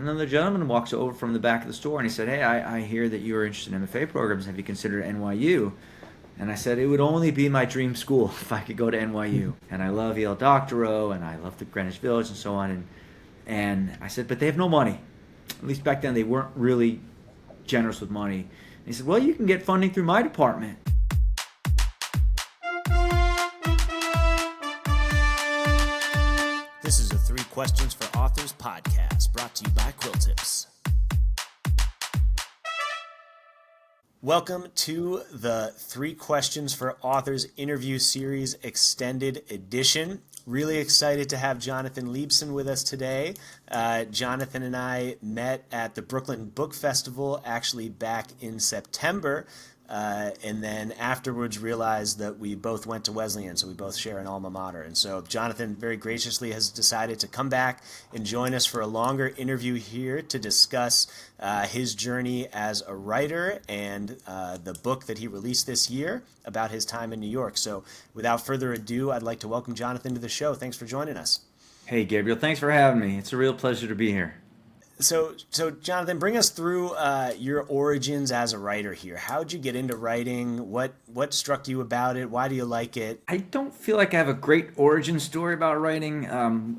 another gentleman walks over from the back of the store and he said, "Hey, I hear that you're interested in MFA programs. Have you considered NYU?" And I said, it would only be my dream school if I could go to NYU. And I love El Doctorow, and I love the Greenwich Village and so on. And I said, but they have no money. At least back then they weren't really generous with money. And he said, well, you can get funding through my department. This is a Three Questions for Authors podcast, brought to you by Quilltips. Welcome to the Three Questions for Authors interview series extended edition. Really excited to have Jonathan Liebson with us today. Jonathan and I met at the Brooklyn Book Festival actually back in September. And then afterwards realized that we both went to Wesleyan, so we both share an alma mater. And so Jonathan very graciously has decided to come back and join us for a longer interview here to discuss his journey as a writer and the book that he released this year about his time in New York. So without further ado, I'd like to welcome Jonathan to the show. Thanks for joining us. Hey, Gabriel, thanks for having me. It's a real pleasure to be here. So Jonathan, bring us through your origins as a writer here. How'd you get into writing? What struck you about it? Why do you like it? I don't feel like I have a great origin story about writing.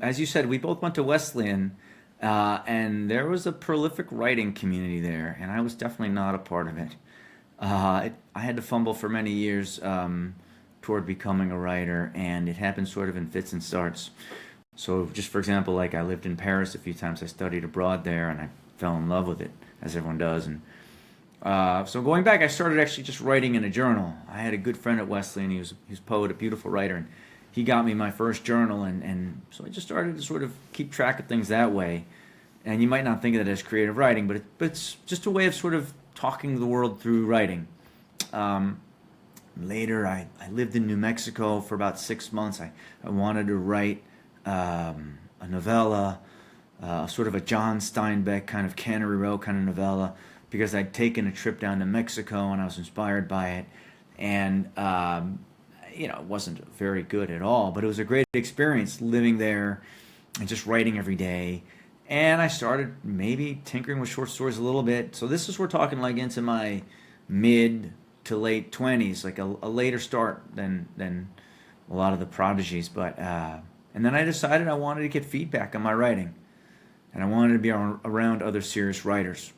As you said, we both went to Wesleyan, and there was a prolific writing community there, and I was definitely not a part of it. I had to fumble for many years toward becoming a writer, and it happened sort of in fits and starts. So just for example, like I lived in Paris a few times. I studied abroad there, and I fell in love with it, as everyone does. And so going back, I started actually just writing in a journal. I had a good friend at Wesleyan. He was a poet, a beautiful writer, and he got me my first journal. And so I just started to sort of keep track of things that way. And you might not think of that as creative writing, but it's just a way of sort of talking the world through writing. Later, I lived in New Mexico for about 6 months. I wanted to write a novella, sort of a John Steinbeck kind of Canterbury Row kind of novella, because I'd taken a trip down to Mexico and I was inspired by it. And, it wasn't very good at all, but it was a great experience living there and just writing every day. And I started maybe tinkering with short stories a little bit. So we're talking like into my mid to late 20s, like a later start than a lot of the prodigies. But and then I decided I wanted to get feedback on my writing, and I wanted to be around other serious writers.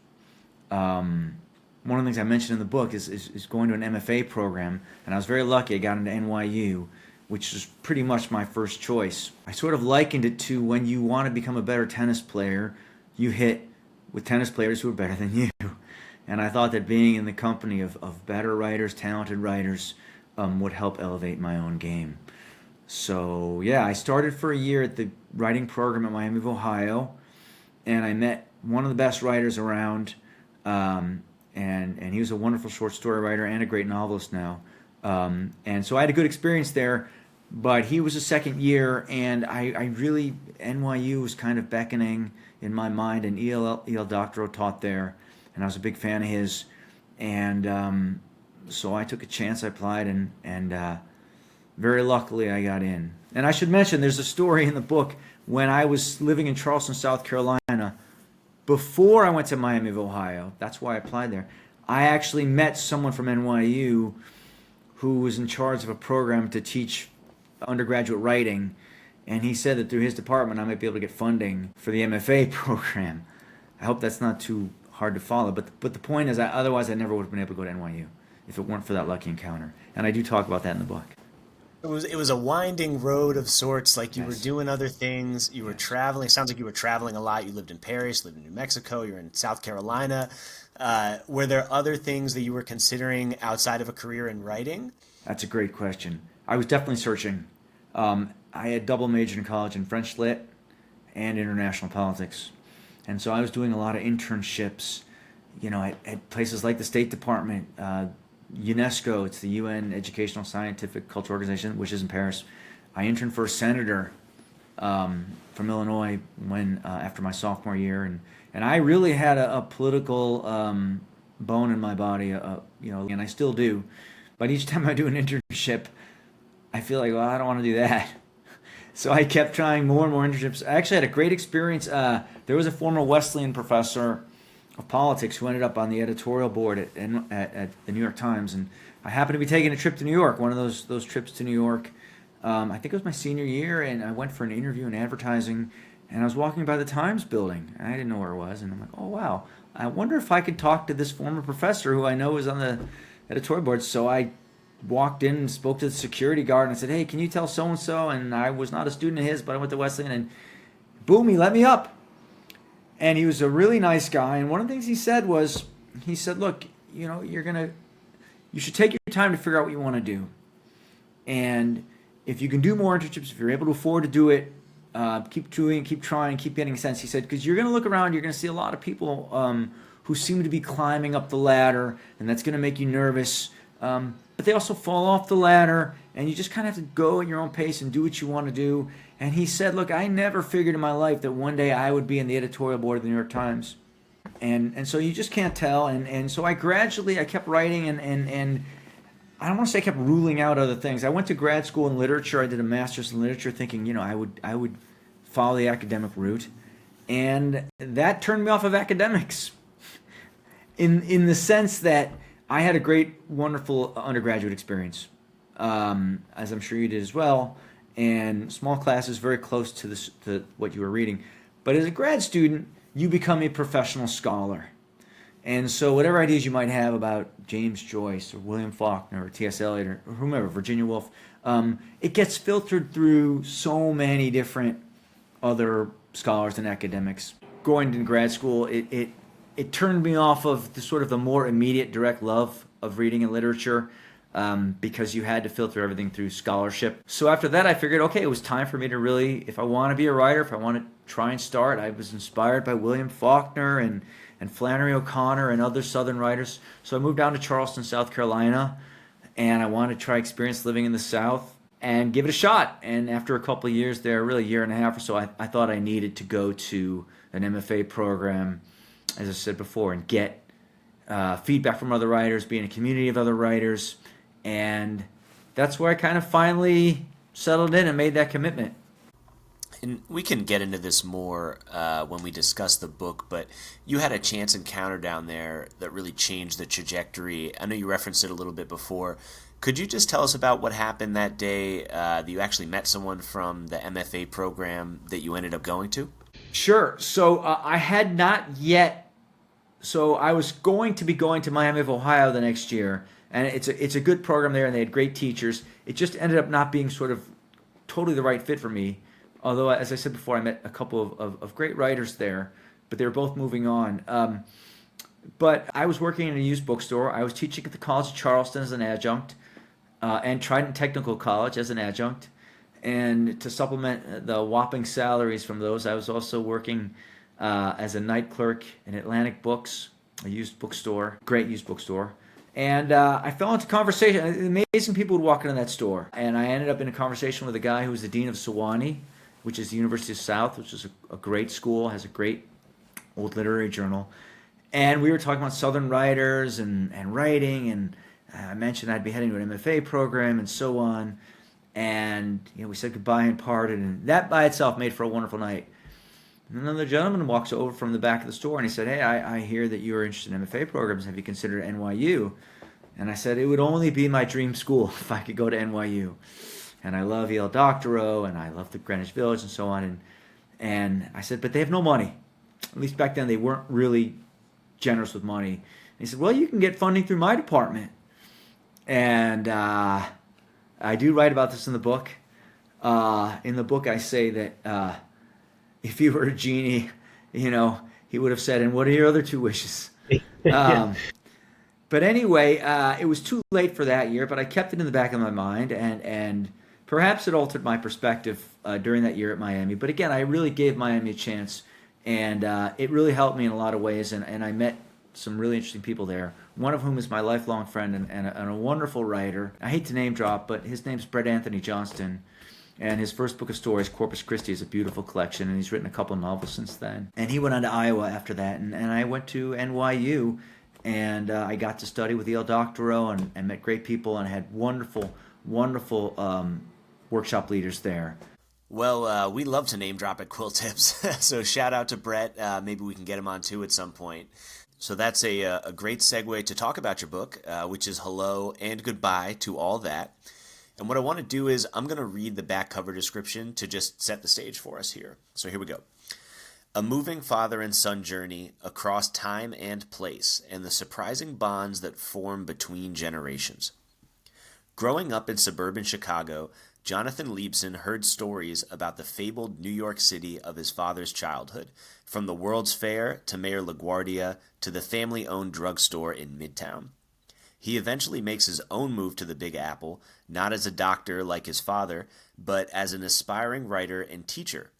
One of the things I mentioned in the book is going to an MFA program, and I was very lucky. I got into NYU, which was pretty much my first choice. I sort of likened it to when you want to become a better tennis player, you hit with tennis players who are better than you. And I thought that being in the company of better writers, talented writers, would help elevate my own game. So yeah, I started for a year at the writing program at Miami of Ohio, and I met one of the best writers around, and he was a wonderful short story writer and a great novelist now. And so I had a good experience there, but he was a second year, and I really, NYU was kind of beckoning in my mind, and El Doctorow taught there, and I was a big fan of his. And so I took a chance, I applied, and very luckily I got in. And I should mention, there's a story in the book when I was living in Charleston, South Carolina, before I went to Miami of Ohio. That's why I applied there. I actually met someone from NYU who was in charge of a program to teach undergraduate writing, and he said that through his department I might be able to get funding for the MFA program. I hope that's not too hard to follow, but the point is, otherwise I never would have been able to go to NYU if it weren't for that lucky encounter. And I do talk about that in the book. It was a winding road of sorts, like you Yes. were doing other things, you were traveling. It sounds like you were traveling a lot. You lived in Paris, lived in New Mexico, you were in South Carolina. Were there other things that you were considering outside of a career in writing? That's a great question. I was definitely searching. I had double majored in college in French Lit and international politics. And so I was doing a lot of internships, at places like the State Department, UNESCO, it's the UN Educational Scientific Cultural Organization, which is in Paris. I interned for a senator from Illinois after my sophomore year, and I really had a political bone in my body, and I still do. But each time I do an internship, I feel like, well, I don't want to do that. So I kept trying more and more internships. I actually had a great experience. There was a former Wesleyan professor of politics who ended up on the editorial board at the New York Times, and I happened to be taking a trip to New York, one of those trips to New York. I think it was my senior year, and I went for an interview in advertising, and I was walking by the Times building, and I didn't know where it was, and I'm like, oh wow, I wonder if I could talk to this former professor who I know was on the editorial board. So I walked in and spoke to the security guard and said, hey, can you tell so-and-so? And I was not a student of his, but I went to Wesleyan, and boom, he let me up. And he was a really nice guy. And one of the things he said was, he said, look, you should take your time to figure out what you want to do. And if you can do more internships, if you're able to afford to do it, keep doing, keep trying, keep getting a sense. He said, because you're going to look around, you're going to see a lot of people who seem to be climbing up the ladder, and that's going to make you nervous. But they also fall off the ladder, and you just kind of have to go at your own pace and do what you want to do. And he said, look, I never figured in my life that one day I would be in the editorial board of the New York Times. And so you just can't tell. And so I kept writing, and I don't want to say I kept ruling out other things. I went to grad school in literature. I did a master's in literature thinking, I would follow the academic route. And that turned me off of academics in the sense that I had a great, wonderful undergraduate experience, as I'm sure you did as well, and small classes very close to what you were reading. But as a grad student, you become a professional scholar. And so whatever ideas you might have about James Joyce or William Faulkner or T.S. Eliot or whomever, Virginia Woolf, it gets filtered through so many different other scholars and academics. Going to grad school, it turned me off of the more immediate direct love of reading and literature, because you had to filter everything through scholarship. So after that, I figured, okay, it was time for me to really, if I want to be a writer, if I want to try and start, I was inspired by William Faulkner and Flannery O'Connor and other Southern writers. So I moved down to Charleston, South Carolina, and I wanted to try experience living in the South and give it a shot. And after a couple of years there, really a year and a half or so, I thought I needed to go to an MFA program, as I said before, and get feedback from other writers, be in a community of other writers. And that's where I kind of finally settled in and made that commitment. And we can get into this more when we discuss the book, but you had a chance encounter down there that really changed the trajectory. I know you referenced it a little bit before. Could you just tell us about what happened that day, that you actually met someone from the MFA program that you ended up going to? Sure. So I had not yet. So I was going to be going to Miami of Ohio the next year, and it's a good program there, and they had great teachers. It just ended up not being sort of totally the right fit for me. Although, as I said before, I met a couple of great writers there, but they were both moving on. But I was working in a used bookstore. I was teaching at the College of Charleston as an adjunct, and Trident Technical College as an adjunct. And to supplement the whopping salaries from those, I was also working as a night clerk in Atlantic Books, a used bookstore, great used bookstore. And I fell into conversation. Amazing people would walk into that store. And I ended up in a conversation with a guy who was the dean of Sewanee, which is the University of South, which is a great school, has a great old literary journal. And we were talking about Southern writers and writing, and I mentioned I'd be heading to an MFA program and so on. And we said goodbye and parted, and that by itself made for a wonderful night. And another gentleman walks over from the back of the store, and he said, hey, I hear that you're interested in MFA programs. Have you considered NYU? And I said, it would only be my dream school if I could go to NYU. And I love Yale Doctorow, and I love the Greenwich Village and so on. And I said, but they have no money. At least back then they weren't really generous with money. And he said, well, you can get funding through my department. And I do write about this in the book. In the book I say that if he were a genie, he would have said, and what are your other two wishes? Yeah. But anyway, it was too late for that year, but I kept it in the back of my mind, and perhaps it altered my perspective during that year at Miami. But again, I really gave Miami a chance, and it really helped me in a lot of ways, and I met some really interesting people there, one of whom is my lifelong friend and a wonderful writer. I hate to name drop, but his name's Brett Anthony Johnston, and his first book of stories, Corpus Christi, is a beautiful collection, and he's written a couple of novels since then. And he went on to Iowa after that, and I went to NYU, and I got to study with Yale Doctorow and met great people and had wonderful workshop leaders there. Well, we love to name drop at Quilltips, so shout out to Brett. Maybe we can get him on too at some point. So that's a great segue to talk about your book, which is Hello and Goodbye to All That. And what I want to do is I'm going to read the back cover description to just set the stage for us here. So here we go. A moving father and son journey across time and place, and the surprising bonds that form between generations. Growing up in suburban Chicago, Jonathan Liebson heard stories about the fabled New York City of his father's childhood, from the World's Fair to Mayor LaGuardia to the family-owned drugstore in Midtown. He eventually makes his own move to the Big Apple, not as a doctor like his father, but as an aspiring writer and teacher.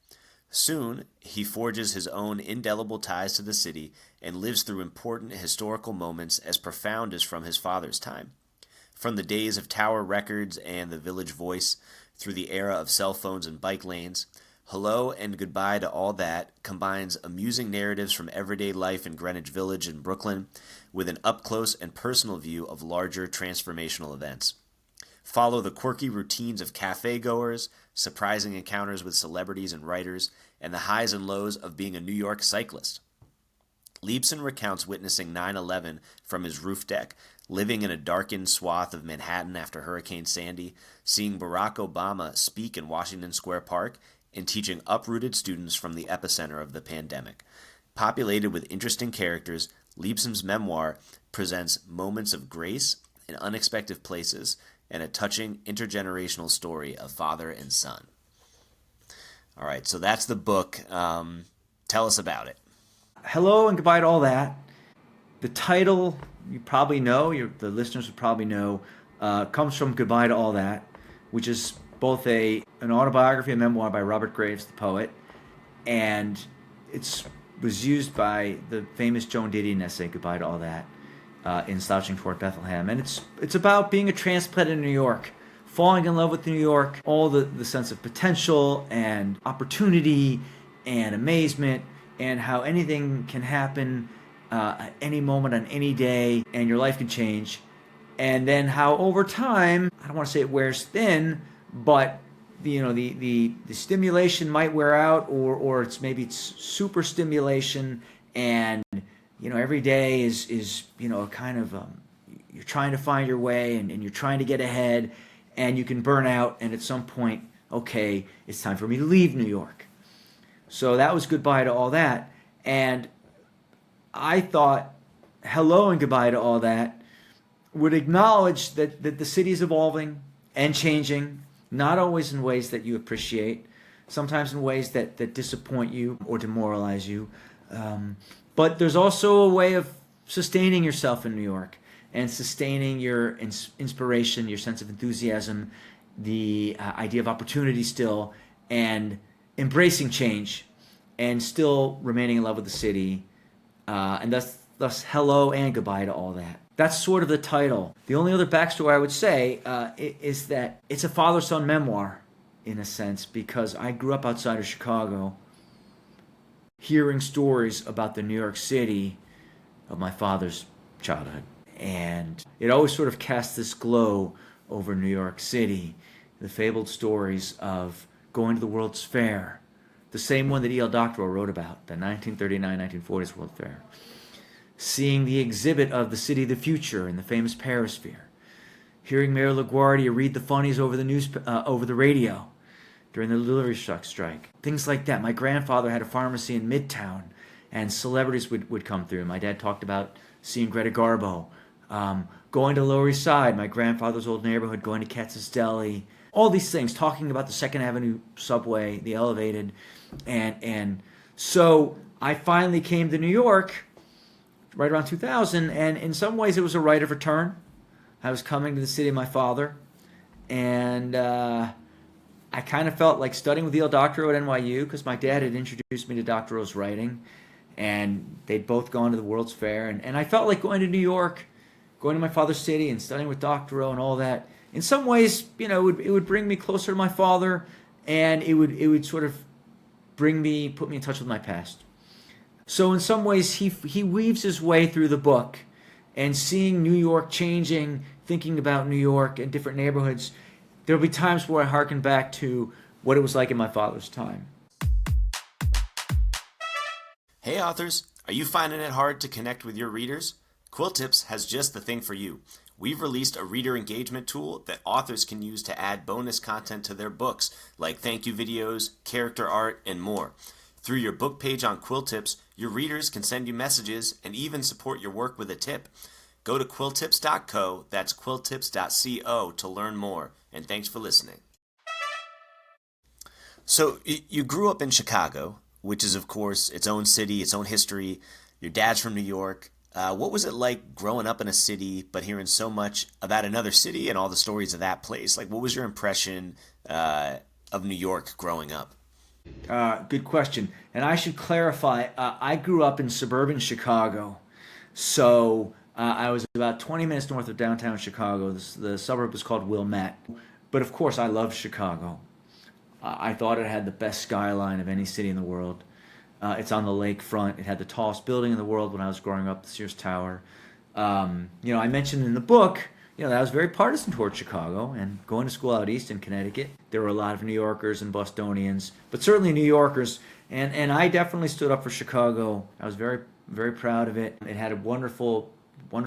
Soon, he forges his own indelible ties to the city and lives through important historical moments as profound as from his father's time. From the days of Tower Records and the Village Voice, through the era of cell phones and bike lanes, Hello and Goodbye to All That combines amusing narratives from everyday life in Greenwich Village and Brooklyn with an up-close and personal view of larger transformational events. Follow the quirky routines of cafe-goers, surprising encounters with celebrities and writers, and the highs and lows of being a New York cyclist. Liebson recounts witnessing 9/11 from his roof deck, living in a darkened swath of Manhattan after Hurricane Sandy, seeing Barack Obama speak in Washington Square Park, and teaching uprooted students from the epicenter of the pandemic. Populated with interesting characters, Liebson's memoir presents moments of grace in unexpected places and a touching intergenerational story of father and son. All right, so that's the book. Tell us about it. Hello and Goodbye to All That. The title, you probably know, the listeners would probably know, comes from Goodbye to All That, which is both an autobiography and memoir by Robert Graves, the poet, and it was used by the famous Joan Didion essay, Goodbye to All That, in Slouching Toward Bethlehem. And it's about being a transplant in New York, falling in love with New York, all the sense of potential and opportunity and amazement, and how anything can happen at any moment on any day, and your life can change. And then how over time, I don't want to say it wears thin, but the stimulation might wear out, or it's super stimulation, and every day is a kind of you're trying to find your way, and you're trying to get ahead, and you can burn out, and at some point, okay, it's time for me to leave New York. So that was Goodbye to All That, and I thought Hello and Goodbye to All That would acknowledge that the city is evolving and changing, not always in ways that you appreciate, sometimes in ways that disappoint you or demoralize you. But there's also a way of sustaining yourself in New York and sustaining your inspiration, your sense of enthusiasm, the idea of opportunity still, and embracing change and still remaining in love with the city. And thus Hello and Goodbye to All That. That's sort of the title. The only other backstory I would say is that it's a father-son memoir, in a sense, because I grew up outside of Chicago, hearing stories about the New York City of my father's childhood. And it always sort of cast this glow over New York City, the fabled stories of going to the World's Fair, the same one that E.L. Doctorow wrote about, the 1939-1940s World Fair. Seeing the exhibit of the City of the Future in the famous Perisphere, hearing Mayor LaGuardia read the funnies over the radio during the delivery truck strike, things like that. My grandfather had a pharmacy in Midtown, and celebrities would come through. My dad talked about seeing Greta Garbo, going to Lower East Side, my grandfather's old neighborhood, going to Katz's Deli, all these things, talking about the Second Avenue subway, the elevated, and so I finally came to New York right around 2000, and in some ways it was a rite of return. I was coming to the city of my father, and I kind of felt like studying with E.L. Doctorow at NYU, because my dad had introduced me to Doctorow's writing, and they'd both gone to the World's Fair, and I felt like going to New York, going to my father's city and studying with Doctorow and all that. In some ways, it would bring me closer to my father, and it would sort of put me in touch with my past. So in some ways, he weaves his way through the book, and seeing New York changing, thinking about New York and different neighborhoods, there'll be times where I hearken back to what it was like in my father's time. Hey authors, are you finding it hard to connect with your readers? Quilltips has just the thing for you. We've released a reader engagement tool that authors can use to add bonus content to their books, like thank you videos, character art, and more. Through your book page on Quilltips, your readers can send you messages and even support your work with a tip. Go to quilltips.co, that's quilltips.co, to learn more. And thanks for listening. So you grew up in Chicago, which is, of course, its own city, its own history. Your dad's from New York. What was it like growing up in a city, but hearing so much about another city and all the stories of that place? Like, what was your impression of New York growing up? Good question. And I should clarify, I grew up in suburban Chicago. So I was about 20 minutes north of downtown Chicago. The suburb was called Wilmette. But of course, I loved Chicago. I thought it had the best skyline of any city in the world. It's on the lakefront. It had the tallest building in the world when I was growing up, the Sears Tower. I mentioned in the book, that I was very partisan towards Chicago, and going to school out east in Connecticut, there were a lot of New Yorkers and Bostonians, but certainly New Yorkers, and I definitely stood up for Chicago. I was very, very proud of it. It had wonderful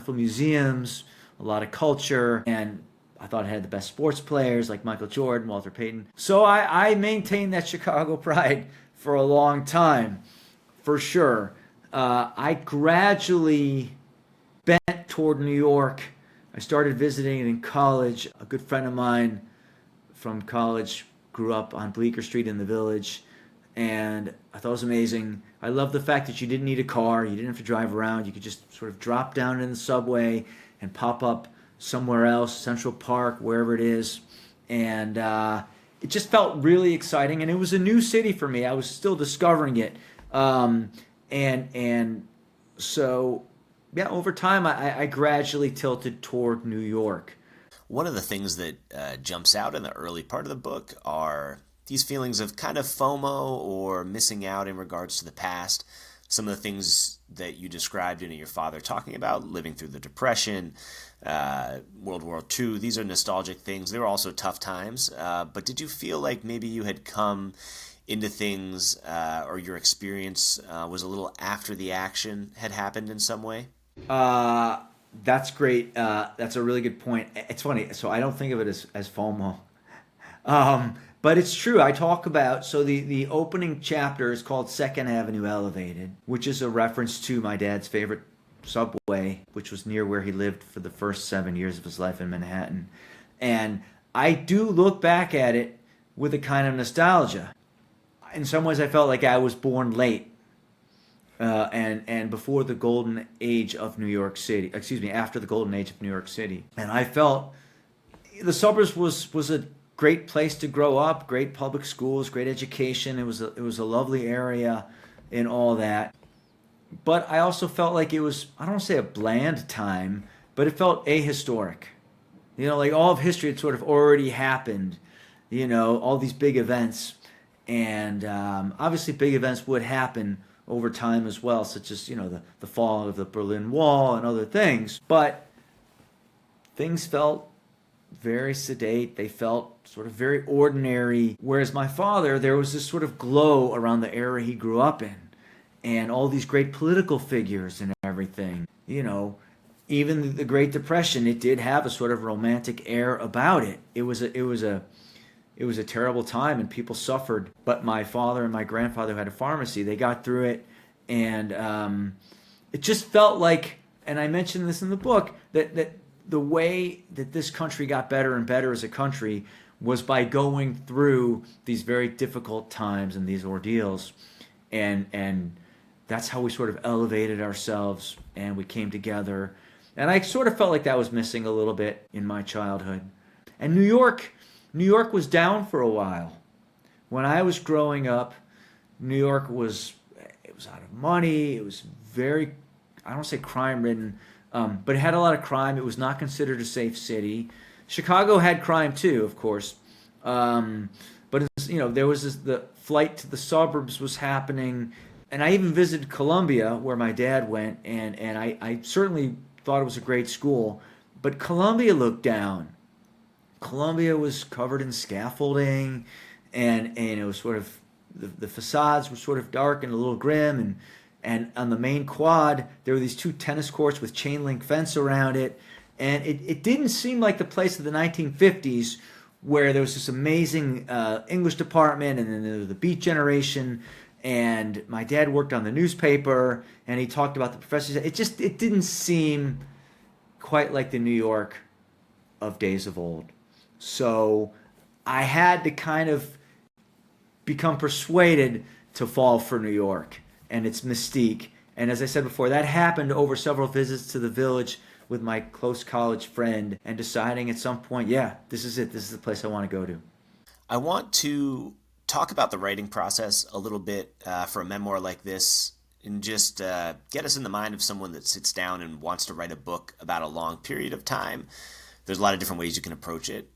museums, a lot of culture, and I thought it had the best sports players like Michael Jordan, Walter Payton. So I maintained that Chicago pride for a long time, for sure. I gradually bent toward New York. I started visiting it in college. A good friend of mine from college grew up on Bleecker Street in the Village, and I thought it was amazing. I loved the fact that you didn't need a car. You didn't have to drive around. You could just sort of drop down in the subway and pop up somewhere else, Central Park, wherever it is. And it just felt really exciting. And it was a new city for me. I was still discovering it. And so, yeah, over time, I gradually tilted toward New York. One of the things that jumps out in the early part of the book are these feelings of kind of FOMO or missing out in regards to the past. Some of the things that you described, your father talking about living through the Depression, World War II, these are nostalgic things. They were also tough times. But did you feel like maybe you had come into things or your experience was a little after the action had happened in some way? That's great. That's a really good point. It's funny. So I don't think of it as FOMO. But it's true. I talk about, so the opening chapter is called Second Avenue Elevated, which is a reference to my dad's favorite subway, which was near where he lived for the first 7 years of his life in Manhattan. And I do look back at it with a kind of nostalgia. In some ways, I felt like I was born late and before the golden age of New York City. After the golden age of New York City. And I felt the suburbs was a great place to grow up, great public schools, great education. It was a lovely area and all that. But I also felt like it was, I don't want to say a bland time, but it felt ahistoric. Like all of history had sort of already happened, all these big events. And obviously big events would happen over time as well, such as, the fall of the Berlin Wall and other things. But things felt very sedate. They felt sort of very ordinary. Whereas my father, there was this sort of glow around the era he grew up in, and all these great political figures and everything. Even the Great Depression, it did have a sort of romantic air about it. It was a terrible time, and people suffered. But my father and my grandfather who had a pharmacy, they got through it, and it just felt like, and I mentioned this in the book, that the way that this country got better and better as a country was by going through these very difficult times and these ordeals, and that's how we sort of elevated ourselves and we came together. And I sort of felt like that was missing a little bit in my childhood. And New York was down for a while. When I was growing up, New York was out of money. It was very, I don't want to say crime-ridden, but it had a lot of crime. It was not considered a safe city. Chicago had crime too, of course. But there was the flight to the suburbs was happening. And I even visited Columbia, where my dad went, and I certainly thought it was a great school. But Columbia looked down. Columbia was covered in scaffolding, and it was sort of the facades were sort of dark and a little grim, and on the main quad there were these two tennis courts with chain link fence around it, and it didn't seem like the place of the 1950s where there was this amazing English department, and then there was the Beat Generation, and my dad worked on the newspaper, and he talked about the professors. It didn't seem quite like the New York of days of old. So I had to kind of become persuaded to fall for New York and its mystique. And as I said before, that happened over several visits to the village with my close college friend, and deciding at some point, yeah, this is it. This is the place I want to go to. I want to talk about the writing process a little bit for a memoir like this, and just get us in the mind of someone that sits down and wants to write a book about a long period of time. There's a lot of different ways you can approach it.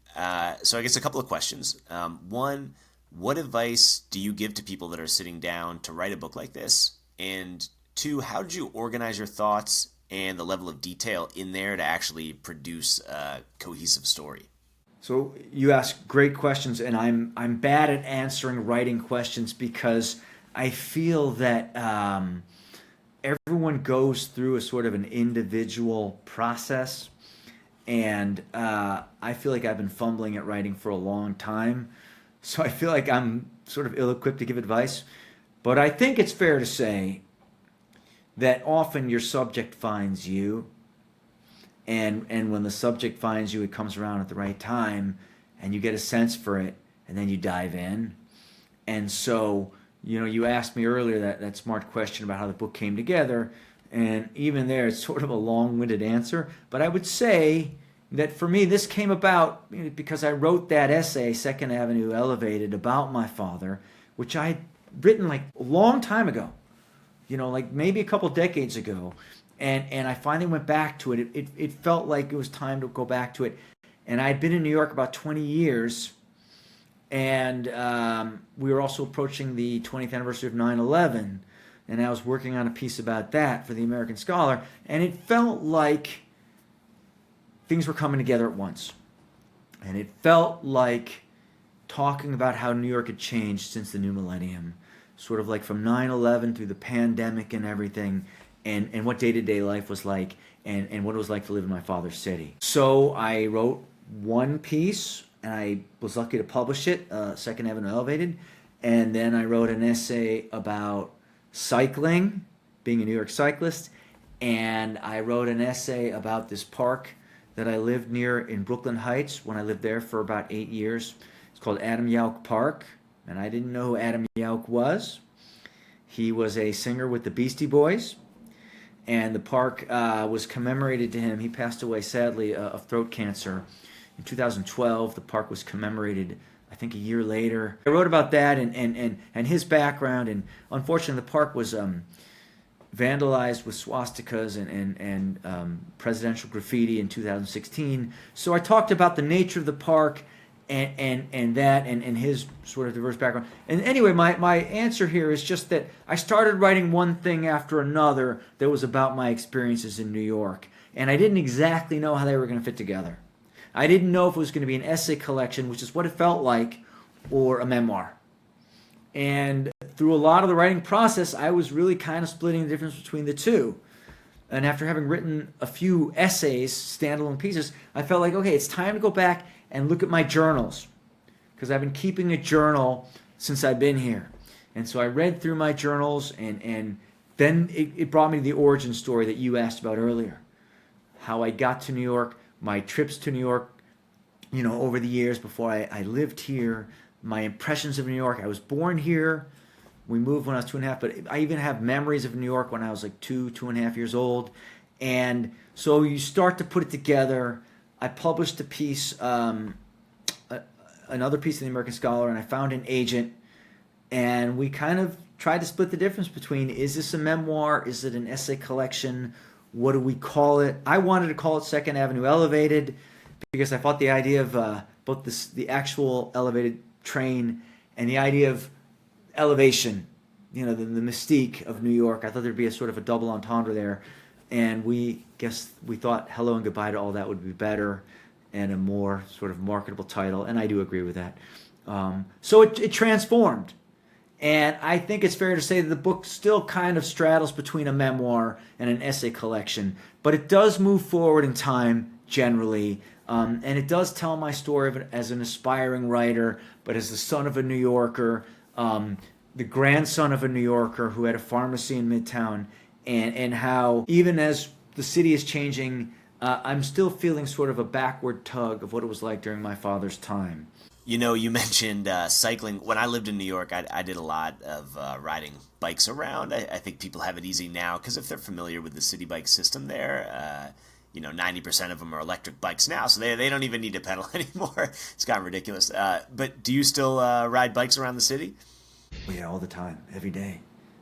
So I guess a couple of questions. One, what advice do you give to people that are sitting down to write a book like this? And two, how did you organize your thoughts and the level of detail in there to actually produce a cohesive story? So you ask great questions, and I'm bad at answering writing questions because I feel that everyone goes through a sort of an individual process, and I feel like I've been fumbling at writing for a long time, so I feel like I'm sort of ill-equipped to give advice. But I think it's fair to say that often your subject finds you, and when the subject finds you, it comes around at the right time, and you get a sense for it, and then you dive in. And so, you asked me earlier that smart question about how the book came together, and even there, it's sort of a long-winded answer. But I would say that for me, this came about because I wrote that essay, Second Avenue Elevated, about my father, which I had written like a long time ago. Like maybe a couple decades ago, and I finally went back to it. It felt like it was time to go back to it, and I had been in New York about 20 years, and we were also approaching the 20th anniversary of 9/11, and I was working on a piece about that for the American Scholar, and it felt like things were coming together at once, and it felt like talking about how New York had changed since the new millennium. Sort of like from 9/11 through the pandemic and everything, and what day-to-day life was like, and what it was like to live in my father's city. So I wrote one piece, and I was lucky to publish it, Second Avenue Elevated, and then I wrote an essay about cycling, being a New York cyclist, and I wrote an essay about this park that I lived near in Brooklyn Heights when I lived there for about 8 years. It's called Adam Yauch Park. And I didn't know who Adam Yauch was. He was a singer with the Beastie Boys, and the park was commemorated to him. He passed away, sadly, of throat cancer in 2012. The park was commemorated, I think, a year later. I wrote about that and his background, and unfortunately the park was vandalized with swastikas and presidential graffiti in 2016. So I talked about the nature of the park and his sort of diverse background. And anyway, my answer here is just that I started writing one thing after another that was about my experiences in New York. And I didn't exactly know how they were going to fit together. I didn't know if it was going to be an essay collection, which is what it felt like, or a memoir. And through a lot of the writing process, I was really kind of splitting the difference between the two. And after having written a few essays, standalone pieces, I felt like, okay, it's time to go back and look at my journals, because I've been keeping a journal since I've been here. And so I read through my journals, and then it brought me to the origin story that you asked about earlier. How I got to New York, my trips to New York, over the years before I lived here, my impressions of New York. I was born here. We moved when I was 2.5, but I even have memories of New York when I was like 2.5 years old. And so you start to put it together. I published a piece, another piece in the American Scholar, and I found an agent, and we kind of tried to split the difference between, is this a memoir, is it an essay collection, what do we call it? I wanted to call it Second Avenue Elevated because I thought the idea of both the actual elevated train and the idea of elevation, the mystique of New York, I thought there'd be a sort of a double entendre there. And we thought Hello and Goodbye to All That would be better and a more sort of marketable title, and I do agree with that. So it transformed. And I think it's fair to say that the book still kind of straddles between a memoir and an essay collection, but it does move forward in time generally. And it does tell my story as an aspiring writer, but as the son of a New Yorker, the grandson of a New Yorker who had a pharmacy in Midtown, and how even as the city is changing, I'm still feeling sort of a backward tug of what it was like during my father's time. You know, you mentioned cycling. When I lived in New York, I did a lot of riding bikes around. I think people have it easy now because if they're familiar with the city bike system there, 90% of them are electric bikes now, so they don't even need to pedal anymore. It's gotten ridiculous. But do you still ride bikes around the city? Oh, yeah, all the time, every day.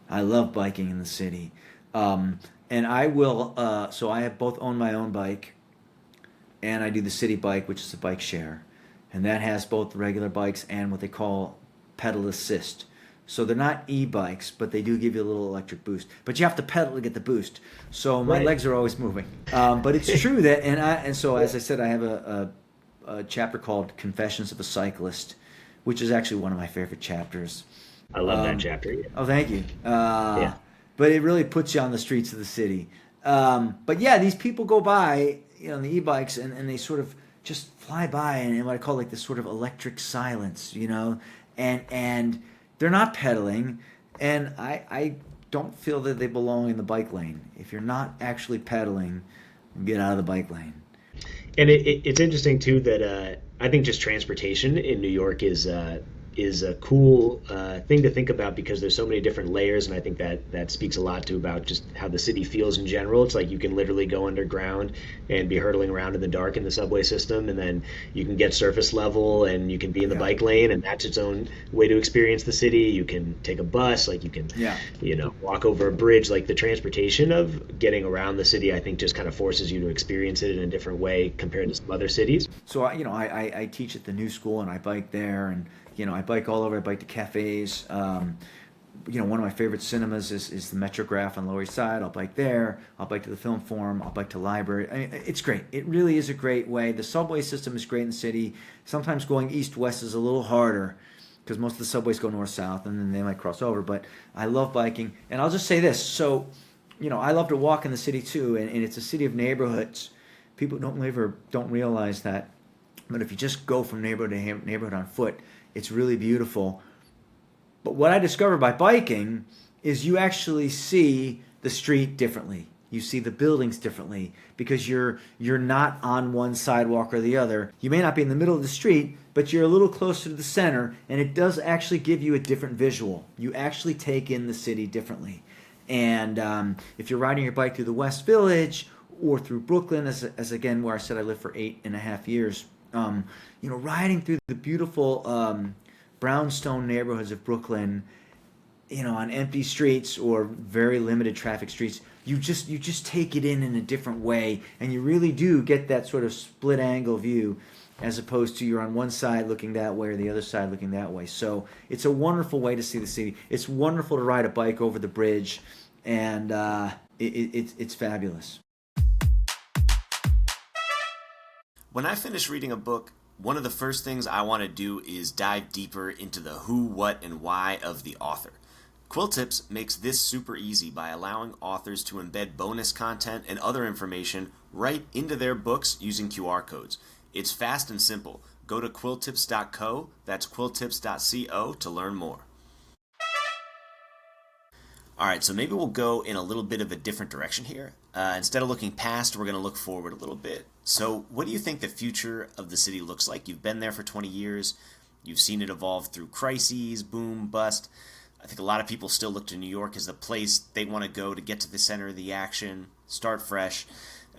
I love biking in the city. And I will, so I have both owned my own bike, and I do the city bike, which is a bike share. And that has both regular bikes and what they call pedal assist. So they're not e-bikes, but they do give you a little electric boost. But you have to pedal to get the boost. So my legs are always moving. But it's true that, and so as I said, I have a chapter called Confessions of a Cyclist, which is actually one of my favorite chapters. I love that chapter. Yeah. Oh, thank you. Yeah. But it really puts you on the streets of the city. But yeah, these people go by, on the e-bikes, and they sort of just fly by in what I call like this sort of electric silence, and they're not pedaling, and I don't feel that they belong in the bike lane. If you're not actually pedaling, get out of the bike lane. And it's interesting too that I think just transportation in New York is a cool thing to think about because there's so many different layers, and I think that speaks a lot to about just how the city feels in general. It's like you can literally go underground and be hurtling around in the dark in the subway system, and then you can get surface level and you can be in the bike lane, and that's its own way to experience the city. You can take a bus, like you can walk over a bridge. Like the transportation of getting around the city, I think just kind of forces you to experience it in a different way compared to some other cities. So I teach at the new school, and I bike there, and I bike all over. I bike to cafes. One of my favorite cinemas is the Metrograph on Lower East Side. I'll bike there. I'll bike to the Film Forum. I'll bike to library. I mean, it's great. It really is a great way. The subway system is great in the city. Sometimes going east-west is a little harder because most of the subways go north-south, and then they might cross over. But I love biking. And I'll just say this. So, I love to walk in the city too, and it's a city of neighborhoods. People don't realize that. But if you just go from neighborhood to neighborhood on foot, it's really beautiful. But what I discovered by biking is you actually see the street differently. You see the buildings differently because you're not on one sidewalk or the other. You may not be in the middle of the street, but you're a little closer to the center, and it does actually give you a different visual. You actually take in the city differently. And if you're riding your bike through the West Village or through Brooklyn, as again where I said I lived for 8.5 years, riding through the beautiful brownstone neighborhoods of Brooklyn, on empty streets or very limited traffic streets, you just take it in a different way, and you really do get that sort of split angle view, as opposed to you're on one side looking that way or the other side looking that way. So it's a wonderful way to see the city. It's wonderful to ride a bike over the bridge, and it's fabulous. When I finish reading a book, one of the first things I want to do is dive deeper into the who, what, and why of the author. Quilltips makes this super easy by allowing authors to embed bonus content and other information right into their books using QR codes. It's fast and simple. Go to quilltips.co, that's quilltips.co, to learn more. All right, so maybe we'll go in a little bit of a different direction here. Instead of looking past, we're going to look forward a little bit. So what do you think the future of the city looks like? You've been there for 20 years. You've seen it evolve through crises, boom, bust. I think a lot of people still look to New York as the place they want to go to get to the center of the action, start fresh.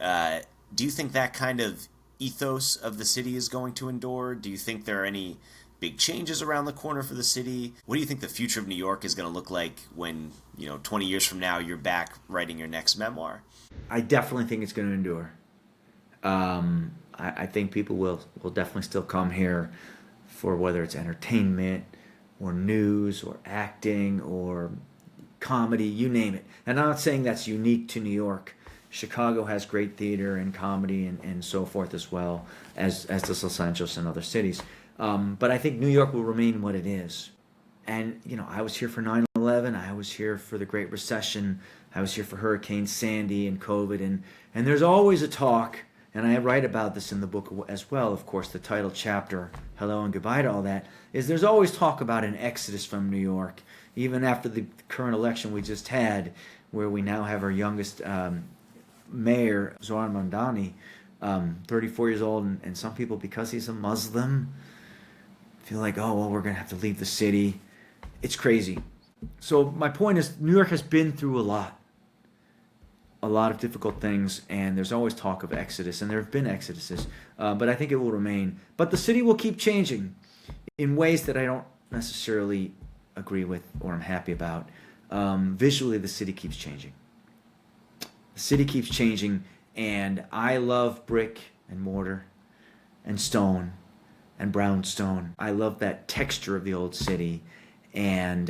Do you think that kind of ethos of the city is going to endure? Do you think there are any big changes around the corner for the city? What do you think the future of New York is going to look like when, 20 years from now, you're back writing your next memoir? I definitely think it's going to endure. I think people will definitely still come here for whether it's entertainment or news or acting or comedy, you name it. And I'm not saying that's unique to New York. Chicago has great theater and comedy and so forth as well as does Los Angeles and other cities. But I think New York will remain what it is. And, I was here for 9/11. I was here for the Great Recession. I was here for Hurricane Sandy and COVID. And there's always a talk, and I write about this in the book as well, of course, the title chapter, Hello and Goodbye to All That, is there's always talk about an exodus from New York, even after the current election we just had, where we now have our youngest mayor, Zoran Mandani, 34 years old, and some people, because he's a Muslim, feel like, oh, well, we're going to have to leave the city. It's crazy. So my point is, New York has been through a lot of difficult things, and there's always talk of exodus, and there have been exoduses, but I think it will remain. But the city will keep changing in ways that I don't necessarily agree with or I'm happy about. Visually, the city keeps changing. The city keeps changing, and I love brick and mortar and stone and brownstone. I love that texture of the old city, and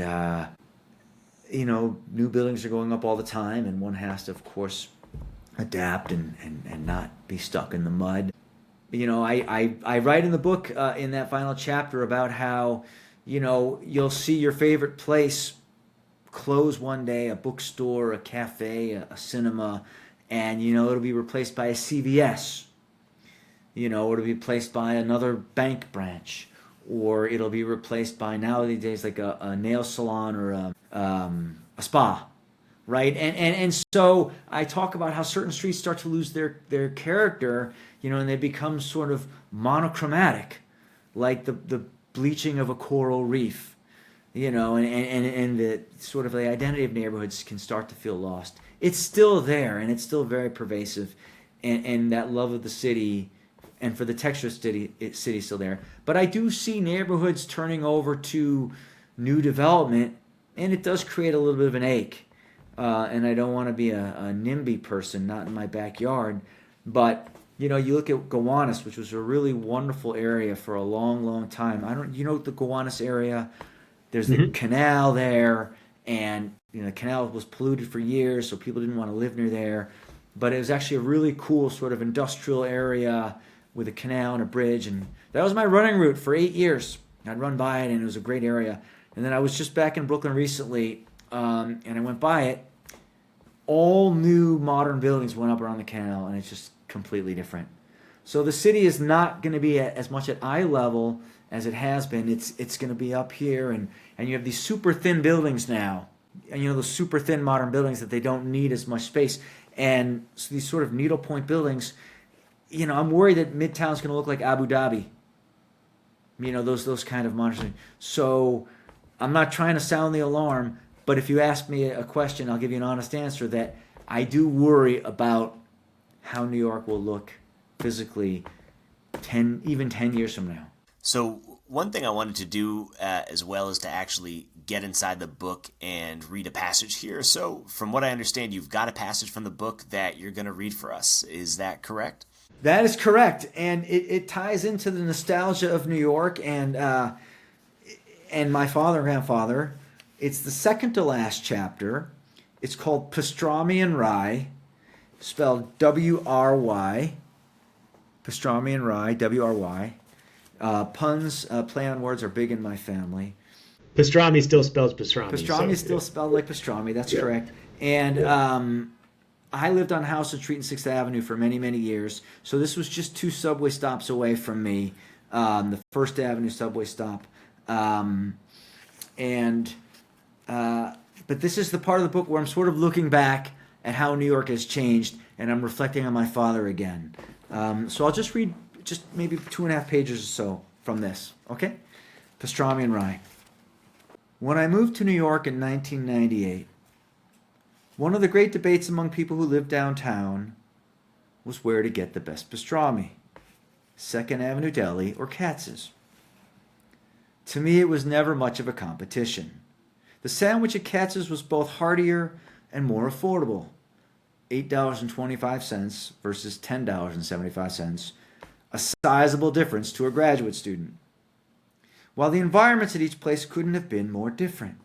new buildings are going up all the time, and one has to, of course, adapt and not be stuck in the mud. I write in the book, in that final chapter, about how, you'll see your favorite place close one day, a bookstore, a cafe, a cinema, and, it'll be replaced by a CVS. It'll be replaced by another bank branch, or it'll be replaced by, nowadays, like a nail salon or a spa, right? And so I talk about how certain streets start to lose their character, and they become sort of monochromatic, like the bleaching of a coral reef, and the sort of the identity of neighborhoods can start to feel lost. It's still there, and it's still very pervasive, and that love of the city and for the texture of city is still there. But I do see neighborhoods turning over to new development, and it does create a little bit of an ache. And I don't want to be a NIMBY person, not in my backyard. But, you look at Gowanus, which was a really wonderful area for a long, long time. The Gowanus area, there's the canal there, and, the canal was polluted for years, so people didn't want to live near there. But it was actually a really cool sort of industrial area with a canal and a bridge, and that was my running route for 8 years. I'd run by it, and it was a great area. And then I was just back in Brooklyn recently, and I went by it. All new modern buildings went up around the canal, and it's just completely different. So the city is not going to be as much at eye level as it has been. It's going to be up here, and you have these super thin buildings now, and those super thin modern buildings that they don't need as much space, and so these sort of needlepoint buildings. I'm worried that Midtown's going to look like Abu Dhabi. Those kind of monsters. So I'm not trying to sound the alarm, but if you ask me a question, I'll give you an honest answer that I do worry about how New York will look physically 10 years from now. So one thing I wanted to do as well is to actually get inside the book and read a passage here. So from what I understand, you've got a passage from the book that you're going to read for us. Is that correct? That is correct, and it ties into the nostalgia of New York and my father and grandfather. It's the second to last chapter. It's called Pastrami and Rye, spelled W-R-Y. Pastrami and Rye, W-R-Y. Puns, play on words are big in my family. Pastrami still spells pastrami. Pastrami is still spelled like pastrami, that's correct. And I lived on Houston Street and 6th Avenue for many, many years. So this was just 2 subway stops away from me, the First Avenue subway stop. But this is the part of the book where I'm sort of looking back at how New York has changed, and I'm reflecting on my father again. So I'll just read just maybe 2.5 pages or so from this, okay? Pastrami and Rye. When I moved to New York in 1998, one of the great debates among people who lived downtown was where to get the best pastrami, 2nd Avenue Deli or Katz's. To me, it was never much of a competition. The sandwich at Katz's was both heartier and more affordable, $8.25 versus $10.75, a sizable difference to a graduate student. While the environments at each place couldn't have been more different.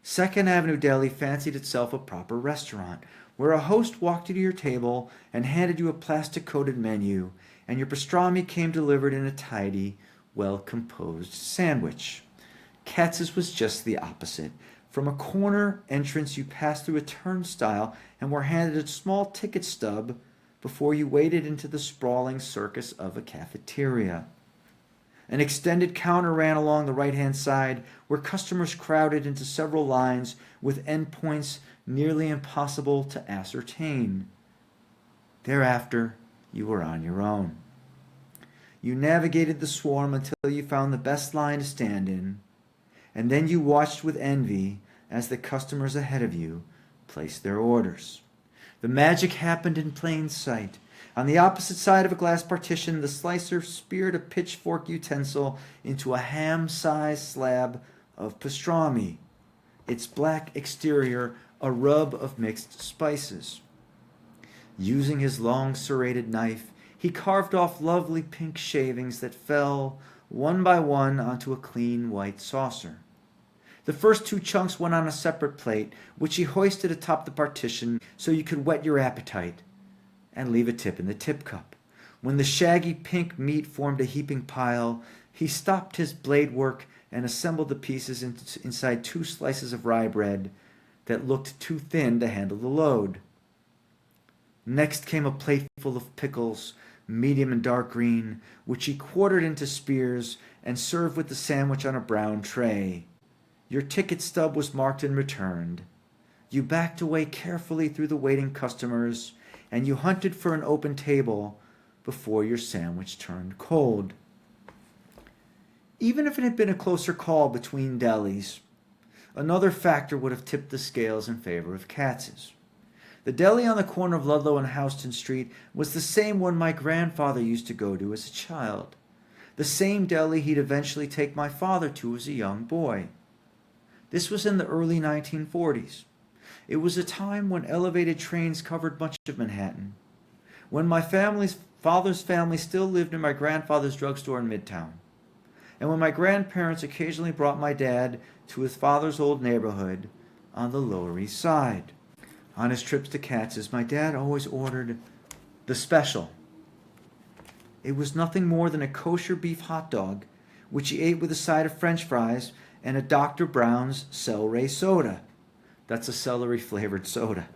2nd Avenue Deli fancied itself a proper restaurant, where a host walked you to your table and handed you a plastic-coated menu, and your pastrami came delivered in a tidy, well-composed sandwich. Katz's was just the opposite. From a corner entrance, you passed through a turnstile and were handed a small ticket stub before you waded into the sprawling circus of a cafeteria. An extended counter ran along the right-hand side, where customers crowded into several lines with endpoints nearly impossible to ascertain. Thereafter, you were on your own. You navigated the swarm until you found the best line to stand in, and then you watched with envy as the customers ahead of you placed their orders. The magic happened in plain sight. On the opposite side of a glass partition, the slicer speared a pitchfork utensil into a ham-sized slab of pastrami, its black exterior a rub of mixed spices. Using his long serrated knife, he carved off lovely pink shavings that fell one by one onto a clean white saucer. The first two chunks went on a separate plate, which he hoisted atop the partition so you could whet your appetite and leave a tip in the tip cup. When the shaggy pink meat formed a heaping pile, he stopped his blade work and assembled the pieces inside 2 slices of rye bread that looked too thin to handle the load. Next came a plateful of pickles, medium and dark green, which he quartered into spears and served with the sandwich on a brown tray. Your ticket stub was marked and returned. You backed away carefully through the waiting customers, and you hunted for an open table before your sandwich turned cold. Even if it had been a closer call between delis, another factor would have tipped the scales in favor of Katz's. The deli on the corner of Ludlow and Houston Street was the same one my grandfather used to go to as a child, the same deli he'd eventually take my father to as a young boy. This was in the early 1940s. It was a time when elevated trains covered much of Manhattan, when my father's family still lived in my grandfather's drugstore in Midtown, and when my grandparents occasionally brought my dad to his father's old neighborhood on the Lower East Side. On his trips to Katz's, my dad always ordered the special. It was nothing more than a kosher beef hot dog, which he ate with a side of French fries and a Dr. Brown's celery soda. That's a celery-flavored soda.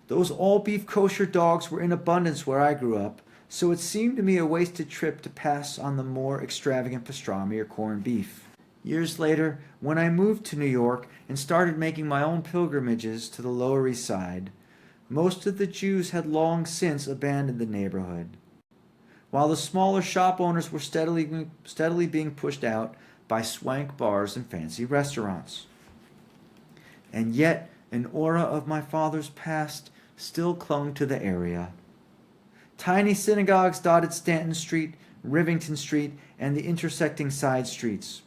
Those all-beef kosher dogs were in abundance where I grew up, so it seemed to me a wasted trip to pass on the more extravagant pastrami or corned beef. Years later, when I moved to New York and started making my own pilgrimages to the Lower East Side, most of the Jews had long since abandoned the neighborhood, while the smaller shop owners were steadily being pushed out by swank bars and fancy restaurants. And yet, an aura of my father's past still clung to the area. Tiny synagogues dotted Stanton Street, Rivington Street, and the intersecting side streets.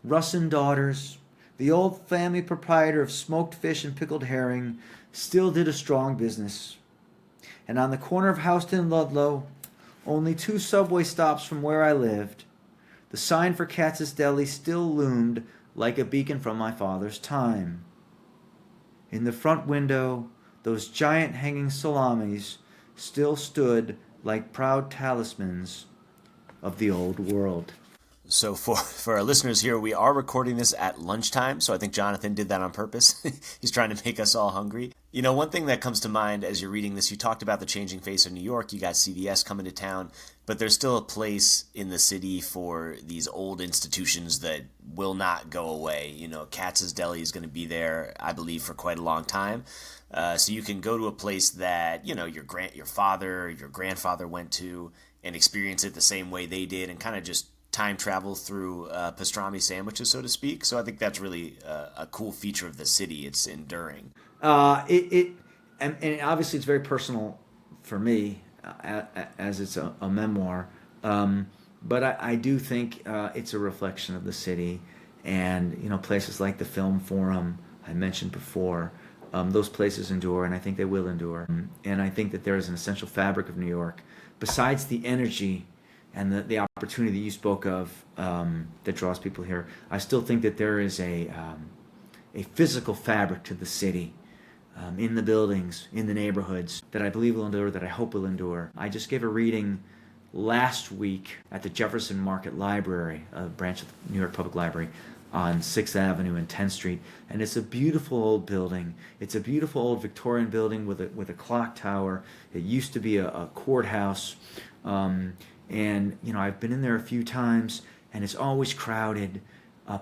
Russ and Daughters, the old family proprietor of smoked fish and pickled herring, still did a strong business. And on the corner of Houston and Ludlow, only 2 subway stops from where I lived, the sign for Katz's Deli still loomed like a beacon from my father's time. In the front window, those giant hanging salamis still stood like proud talismans of the old world. So for our listeners here, we are recording this at lunchtime, so I think Jonathan did that on purpose. He's trying to make us all hungry. You know, one thing that comes to mind as you're reading this, you talked about the changing face of New York. You got CVS coming to town, but there's still a place in the city for these old institutions that will not go away. You know, Katz's Deli is going to be there, I believe, for quite a long time. So you can go to a place that, you know, your father, your grandfather went to and experience it the same way they did and kind of just time travel through pastrami sandwiches, so to speak. So I think that's really a cool feature of the city. It's enduring. And obviously it's very personal for me as it's a memoir. But I do think it's a reflection of the city, and you know, places like the Film Forum I mentioned before. Those places endure, and I think they will endure. And I think that there is an essential fabric of New York, besides the energy and the opportunity that you spoke of that draws people here. I still think that there is a physical fabric to the city, in the buildings, in the neighborhoods, that I believe will endure, that I hope will endure. I just gave a reading last week at the Jefferson Market Library, a branch of the New York Public Library, on 6th Avenue and 10th Street, and it's a beautiful old building. It's a beautiful old Victorian building with a clock tower. It used to be a courthouse, and I've been in there a few times, and it's always crowded.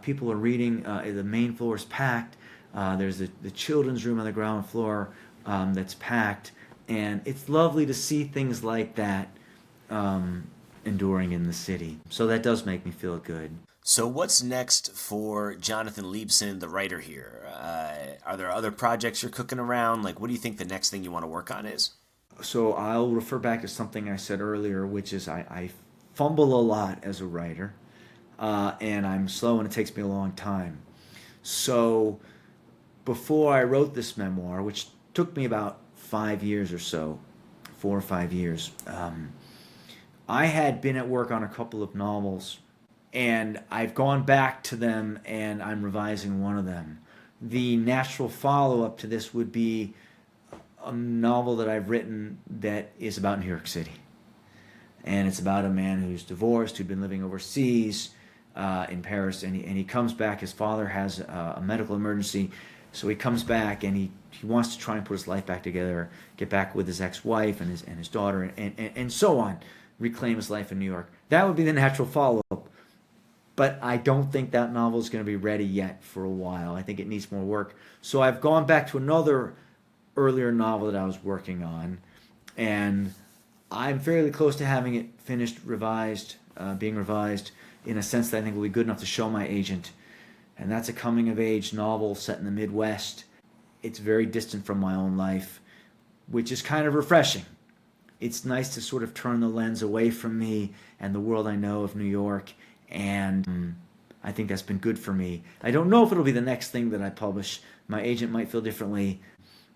People are reading. The main floor is packed. There's the children's room on the ground floor that's packed, and it's lovely to see things like that enduring in the city. So that does make me feel good. So what's next for Jonathan Liebson, the writer here? Are there other projects you're cooking around? Like, what do you think the next thing you want to work on is? So I'll refer back to something I said earlier, which is I fumble a lot as a writer, and I'm slow and it takes me a long time. So before I wrote this memoir, which took me about 5 years or so, 4 or 5 years, I had been at work on a couple of novels, and I've gone back to them and I'm revising one of them. The natural follow-up to this would be a novel that I've written that is about New York City. And it's about a man who's divorced, who'd been living overseas in Paris, and he comes back. His father has a medical emergency, so he comes back and he wants to try and put his life back together, get back with his ex-wife and his daughter, and so on, reclaim his life in New York. That would be the natural follow-up. But I don't think that novel is going to be ready yet for a while. I think it needs more work. So I've gone back to another earlier novel that I was working on, and I'm fairly close to having it finished, being revised, in a sense that I think will be good enough to show my agent. And that's a coming-of-age novel set in the Midwest. It's very distant from my own life, which is kind of refreshing. It's nice to sort of turn the lens away from me and the world I know of New York, and I think that's been good for me. I don't know if it'll be the next thing that I publish. My agent might feel differently,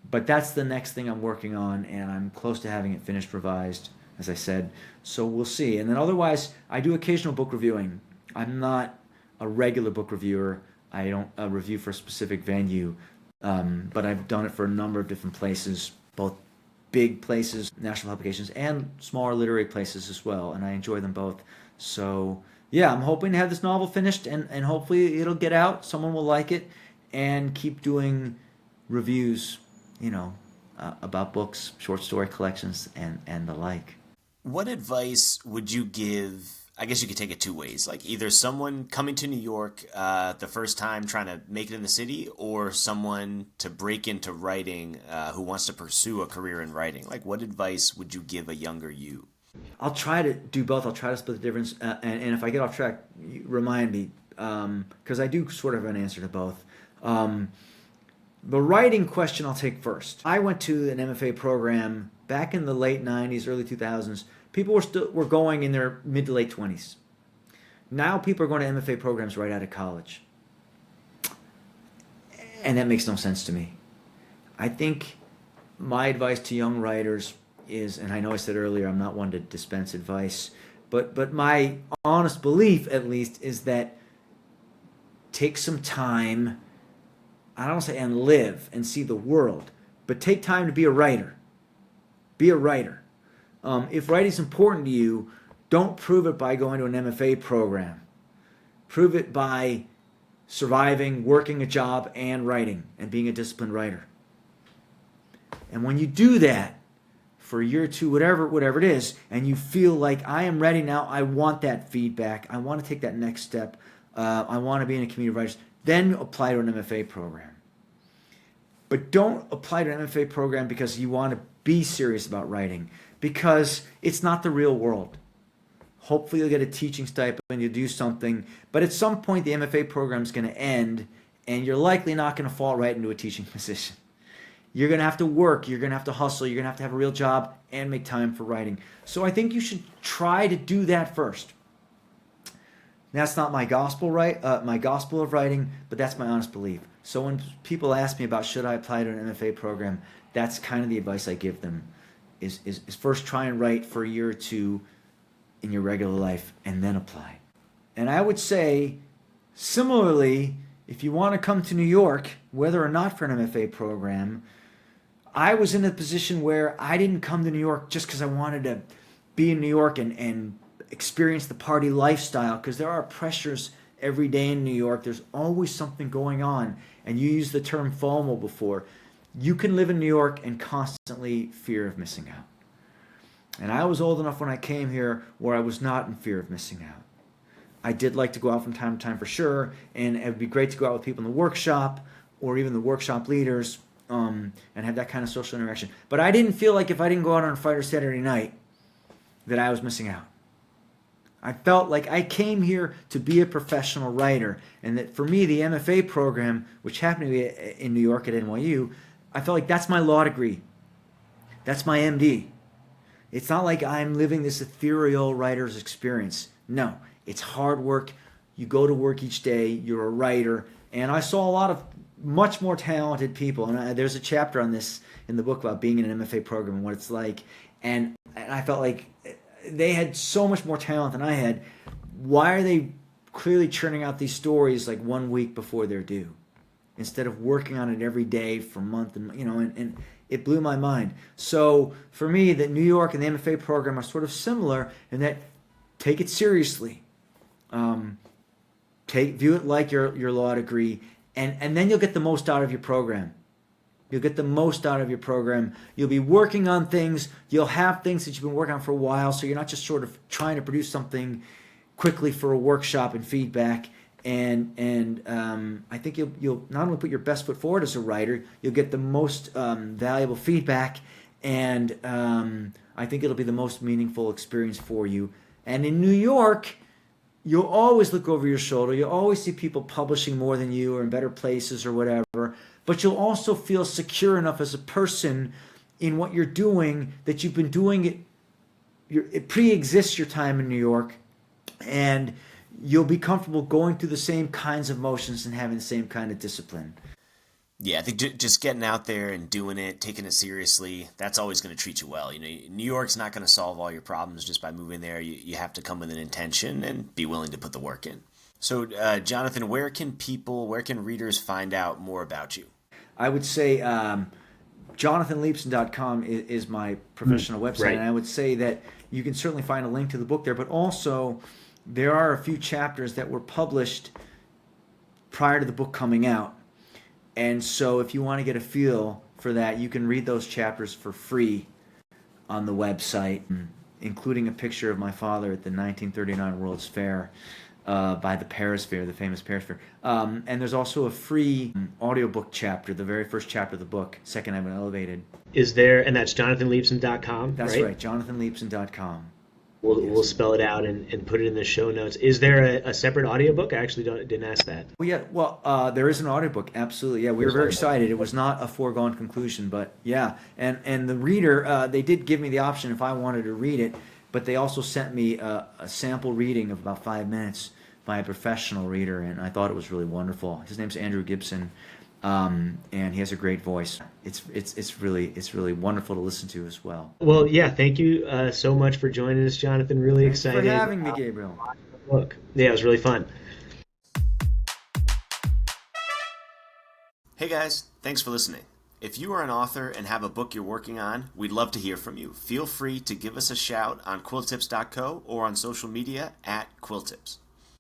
but that's the next thing I'm working on, and I'm close to having it finished, revised, as I said. So we'll see. And then otherwise, I do occasional book reviewing. I'm not a regular book reviewer. I don't review for a specific venue, but I've done it for a number of different places, both big places, national publications, and smaller literary places as well, and I enjoy them both. So yeah, I'm hoping to have this novel finished, and hopefully it'll get out, someone will like it, and keep doing reviews, about books, short story collections, and the like. What advice would you give? I guess you could take it two ways. Like either someone coming to New York the first time trying to make it in the city, or someone to break into writing who wants to pursue a career in writing. Like what advice would you give a younger you? I'll try to do both. I'll try to split the difference. And if I get off track, remind me, because I do sort of have an answer to both. The writing question I'll take first. I went to an MFA program back in the late 90s, early 2000s. People were going in their mid to late 20s. Now people are going to MFA programs right out of college. And that makes no sense to me. I think my advice to young writers is, and I know I said earlier I'm not one to dispense advice, but my honest belief at least is that take some time, I don't want to say and live and see the world, but take time to be a writer. Be a writer. If writing is important to you, don't prove it by going to an MFA program. Prove it by surviving, working a job, and writing, and being a disciplined writer. And when you do that for a year or two, whatever it is, and you feel like I am ready now, I want that feedback, I want to take that next step, I want to be in a community of writers, then apply to an MFA program. But don't apply to an MFA program because you want to be serious about writing, because it's not the real world. Hopefully you'll get a teaching stipend, you'll do something, but at some point the MFA program is going to end, and you're likely not going to fall right into a teaching position. You're going to have to work, you're going to have to hustle, you're going to have a real job and make time for writing. So I think you should try to do that first. That's not my gospel of writing, but that's my honest belief. So when people ask me about should I apply to an MFA program, that's kind of the advice I give them, is first try and write for a year or two in your regular life and then apply. And I would say, similarly, if you want to come to New York, whether or not for an MFA program, I was in a position where I didn't come to New York just because I wanted to be in New York and experience the party lifestyle, because there are pressures every day in New York. There's always something going on. And you used the term FOMO before. You can live in New York and constantly fear of missing out. And I was old enough when I came here where I was not in fear of missing out. I did like to go out from time to time for sure, and it would be great to go out with people in the workshop or even the workshop leaders, and have that kind of social interaction. But I didn't feel like if I didn't go out on Friday or Saturday night that I was missing out. I felt like I came here to be a professional writer, and that for me, the MFA program, which happened to be in New York at NYU, I felt like that's my law degree. That's my MD. It's not like I'm living this ethereal writer's experience. No, it's hard work. You go to work each day. You're a writer. And I saw a lot of much more talented people. And there's a chapter on this in the book about being in an MFA program and what it's like. And I felt like they had so much more talent than I had. Why are they clearly churning out these stories like 1 week before they're due, instead of working on it every day for a month? And it blew my mind. So for me, that New York and the MFA program are sort of similar in that take it seriously. View it like your law degree, and then you'll get the most out of your program. You'll get the most out of your program. You'll be working on things. You'll have things that you've been working on for a while, so you're not just sort of trying to produce something quickly for a workshop and feedback. And I think you'll not only put your best foot forward as a writer, you'll get the most valuable feedback, and I think it'll be the most meaningful experience for you. And in New York, you'll always look over your shoulder. You'll always see people publishing more than you or in better places or whatever. But you'll also feel secure enough as a person in what you're doing that you've been doing it. It pre-exists your time in New York, and you'll be comfortable going through the same kinds of motions and having the same kind of discipline. Yeah, I think just getting out there and doing it, taking it seriously, that's always going to treat you well. New York's not going to solve all your problems just by moving there. You have to come with an intention and be willing to put the work in. So, Jonathan, where can readers find out more about you? I would say JonathanLiebson.com is my professional website, right. And I would say that you can certainly find a link to the book there, but also there are a few chapters that were published prior to the book coming out. And so if you want to get a feel for that, you can read those chapters for free on the website, including a picture of my father at the 1939 World's Fair by the Paris Fair, the famous Paris Fair. And there's also a free audiobook chapter, the very first chapter of the book, Second Heaven Elevated. Is there, and that's JonathanLiebson.com, That's right, JonathanLiebson.com. We'll spell it out and put it in the show notes. Is there a separate audiobook? I actually didn't ask that. There is an audiobook, absolutely. Yeah, we were very excited. It was not a foregone conclusion, but yeah. And the reader, they did give me the option if I wanted to read it, but they also sent me a sample reading of about 5 minutes by a professional reader, and I thought it was really wonderful. His name's Andrew Gibson, and he has a great voice. It's really wonderful to listen to as well. Well, yeah, thank you so much for joining us, Jonathan. Really Thanks excited for having me, Gabriel. Look, yeah, it was really fun. Hey guys, thanks for listening. If you are an author and have a book you're working on, we'd love to hear from you. Feel free to give us a shout on quilltips.co or on social media @Quilltips.